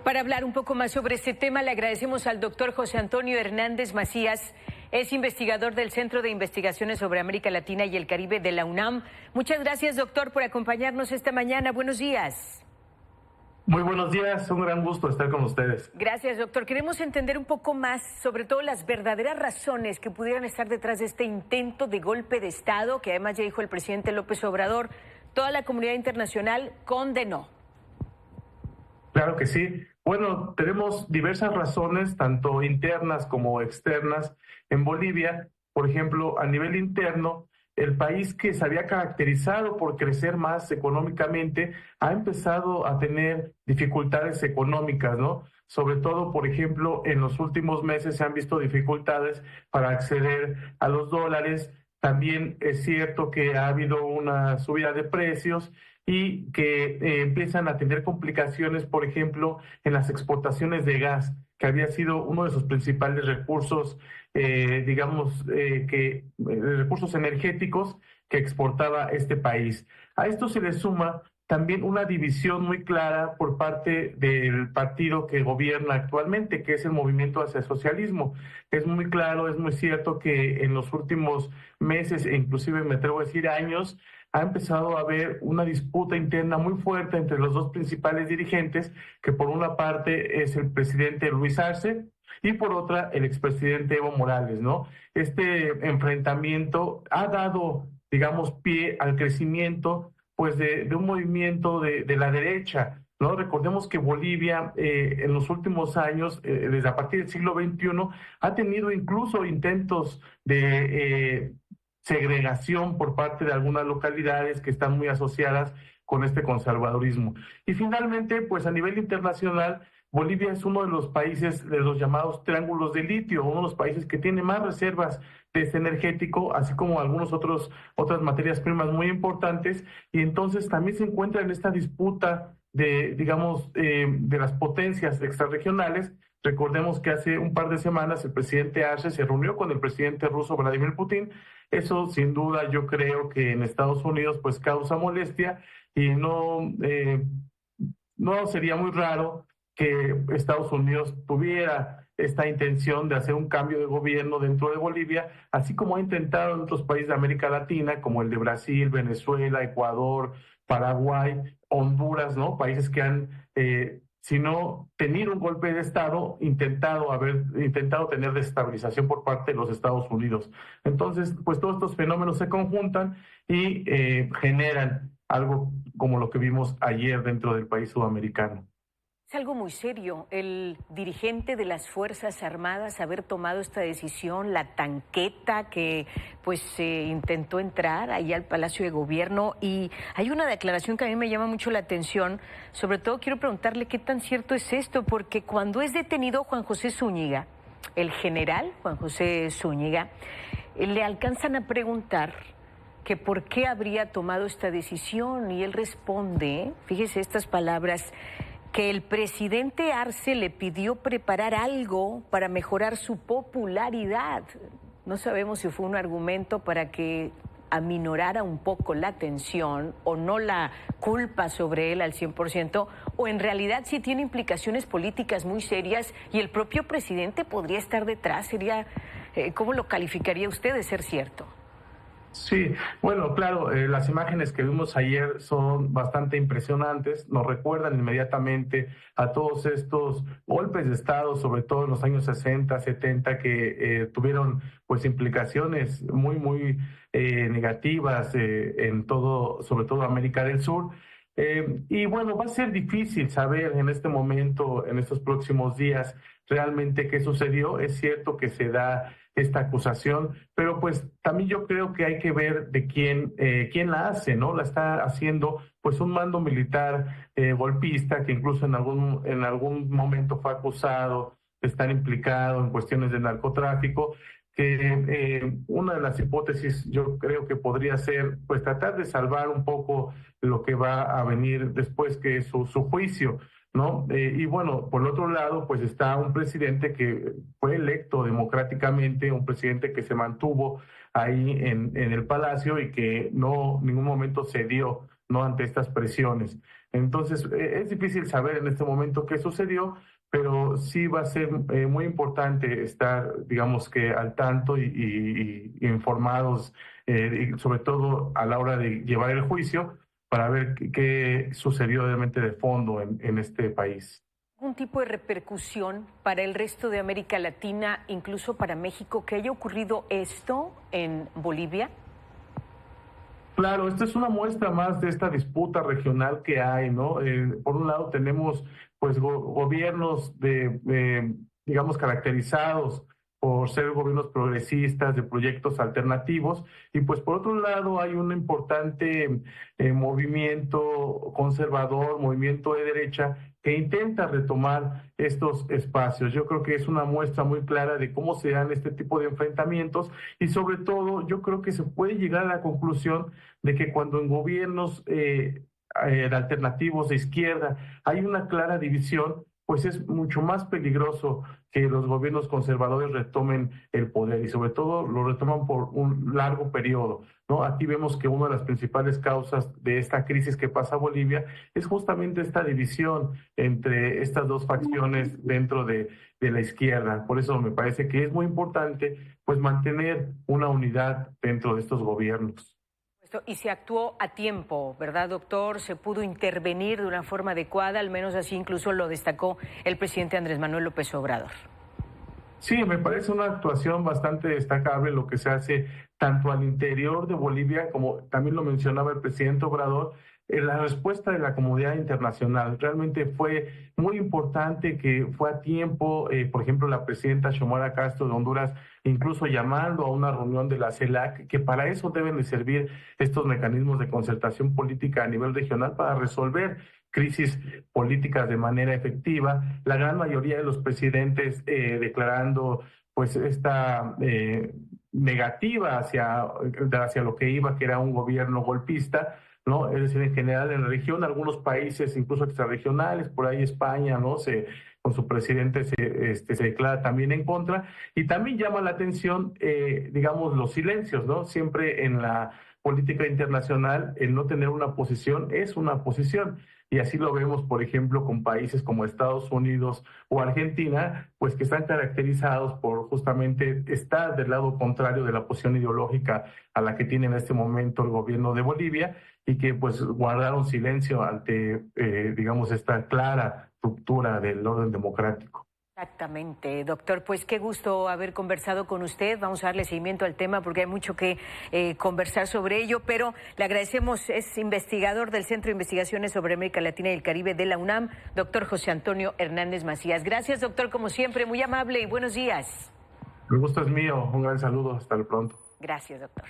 Para hablar un poco más sobre este tema, le agradecemos al doctor José Antonio Hernández Macías, es investigador del Centro de Investigaciones sobre América Latina y el Caribe de la UNAM. Muchas gracias, doctor, por acompañarnos esta mañana. Buenos días. Muy buenos días, un gran gusto estar con ustedes. Gracias, doctor. Queremos entender un poco más, sobre todo las verdaderas razones que pudieran estar detrás de este intento de golpe de Estado, que además ya dijo el presidente López Obrador, toda la comunidad internacional condenó. Claro que sí. Bueno, tenemos diversas razones, tanto internas como externas, en Bolivia. Por ejemplo, a nivel interno, el país que se había caracterizado por crecer más económicamente ha empezado a tener dificultades económicas, ¿no? Sobre todo, por ejemplo, en los últimos meses se han visto dificultades para acceder a los dólares. También es cierto que ha habido una subida de precios y que empiezan a tener complicaciones, por ejemplo, en las exportaciones de gas, que había sido uno de sus principales recursos, recursos energéticos que exportaba este país. A esto se le suma también una división muy clara por parte del partido que gobierna actualmente, que es el Movimiento hacia el Socialismo. Es muy claro, es muy cierto que en los últimos meses, e inclusive me atrevo a decir años, ha empezado a haber una disputa interna muy fuerte entre los dos principales dirigentes, que por una parte es el presidente Luis Arce y por otra el expresidente Evo Morales, ¿no? Este enfrentamiento ha dado, digamos, pie al crecimiento pues de un movimiento de la derecha, ¿no? Recordemos que Bolivia en los últimos años, desde a partir del siglo XXI, ha tenido incluso intentos de segregación por parte de algunas localidades que están muy asociadas con este conservadurismo. Y finalmente, pues a nivel internacional, Bolivia es uno de los países de los llamados triángulos de litio, uno de los países que tiene más reservas de este energético, así como otras materias primas muy importantes, y entonces también se encuentra en esta disputa de las potencias extrarregionales. Recordemos que hace un par de semanas el presidente Arce se reunió con el presidente ruso Vladimir Putin. Eso sin duda yo creo que en Estados Unidos pues causa molestia y no sería muy raro que Estados Unidos tuviera esta intención de hacer un cambio de gobierno dentro de Bolivia, así como ha intentado en otros países de América Latina, como el de Brasil, Venezuela, Ecuador, Paraguay, Honduras, ¿no? Países que han, si no tenido un golpe de Estado, haber intentado tener desestabilización por parte de los Estados Unidos. Entonces, pues todos estos fenómenos se conjuntan y generan algo como lo que vimos ayer dentro del país sudamericano. Es algo muy serio el dirigente de las Fuerzas Armadas haber tomado esta decisión, la tanqueta que pues intentó entrar ahí al Palacio de Gobierno, y hay una declaración que a mí me llama mucho la atención. Sobre todo quiero preguntarle qué tan cierto es esto, porque cuando es detenido Juan José Zúñiga, el general Juan José Zúñiga, le alcanzan a preguntar que por qué habría tomado esta decisión y él responde, fíjese estas palabras, que el presidente Arce le pidió preparar algo para mejorar su popularidad. No sabemos si fue un argumento para que aminorara un poco la tensión o no la culpa sobre él al 100%, o en realidad sí tiene implicaciones políticas muy serias y el propio presidente podría estar detrás. ¿Cómo lo calificaría usted de ser cierto? Sí, bueno, claro, las imágenes que vimos ayer son bastante impresionantes, nos recuerdan inmediatamente a todos estos golpes de Estado, sobre todo en los años 60, 70, que tuvieron pues implicaciones muy negativas en todo, sobre todo América del Sur. Y bueno, va a ser difícil saber en este momento, en estos próximos días, realmente qué sucedió. Es cierto que se da esta acusación, pero pues también yo creo que hay que ver de quién la hace, ¿no? La está haciendo pues un mando militar golpista, que incluso en algún momento fue acusado de estar implicado en cuestiones de narcotráfico, que una de las hipótesis yo creo que podría ser pues tratar de salvar un poco lo que va a venir después, que es su juicio, ¿no? Y bueno, por el otro lado, pues está un presidente que fue electo democráticamente, un presidente que se mantuvo ahí en el palacio y que no en ningún momento cedió, ¿no?, ante estas presiones. Entonces, es difícil saber en este momento qué sucedió, pero sí va a ser muy importante estar, digamos que al tanto y informados, y sobre todo a la hora de llevar el juicio, para ver qué sucedió realmente de fondo en este país. ¿Algún tipo de repercusión para el resto de América Latina, incluso para México, que haya ocurrido esto en Bolivia? Claro, esta es una muestra más de esta disputa regional que hay, ¿no? Por un lado tenemos pues gobiernos digamos, caracterizados por ser gobiernos progresistas, de proyectos alternativos, y pues por otro lado hay un importante movimiento conservador, movimiento de derecha, que intenta retomar estos espacios. Yo creo que es una muestra muy clara de cómo se dan este tipo de enfrentamientos y sobre todo yo creo que se puede llegar a la conclusión de que cuando en gobiernos alternativos de izquierda hay una clara división, pues es mucho más peligroso que los gobiernos conservadores retomen el poder y sobre todo lo retoman por un largo periodo, ¿no? Aquí vemos que una de las principales causas de esta crisis que pasa a Bolivia es justamente esta división entre estas dos facciones dentro de la izquierda. Por eso me parece que es muy importante pues mantener una unidad dentro de estos gobiernos. Y se actuó a tiempo, ¿verdad, doctor? Se pudo intervenir de una forma adecuada, al menos así incluso lo destacó el presidente Andrés Manuel López Obrador. Sí, me parece una actuación bastante destacable lo que se hace tanto al interior de Bolivia, como también lo mencionaba el presidente Obrador, en la respuesta de la comunidad internacional. Realmente fue muy importante que fue a tiempo, por ejemplo, la presidenta Xiomara Castro de Honduras, incluso llamando a una reunión de la CELAC, que para eso deben de servir estos mecanismos de concertación política a nivel regional para resolver crisis políticas de manera efectiva. La gran mayoría de los presidentes declarando pues esta negativa hacia lo que iba, que era un gobierno golpista, ¿no? Es decir, en general en la región, algunos países incluso extrarregionales, por ahí España, ¿no? Con su presidente se declara también en contra, y también llama la atención, digamos, los silencios, ¿no? Siempre en la política internacional, el no tener una posición es una posición. Y así lo vemos, por ejemplo, con países como Estados Unidos o Argentina, pues que están caracterizados por justamente estar del lado contrario de la posición ideológica a la que tiene en este momento el gobierno de Bolivia y que pues guardaron silencio ante, digamos, esta clara ruptura del orden democrático. Exactamente, doctor. Pues qué gusto haber conversado con usted. Vamos a darle seguimiento al tema porque hay mucho que conversar sobre ello, pero le agradecemos, es investigador del Centro de Investigaciones sobre América Latina y el Caribe de la UNAM, doctor José Antonio Hernández Macías. Gracias, doctor, como siempre, muy amable y buenos días. El gusto es mío. Un gran saludo. Hasta el pronto. Gracias, doctor.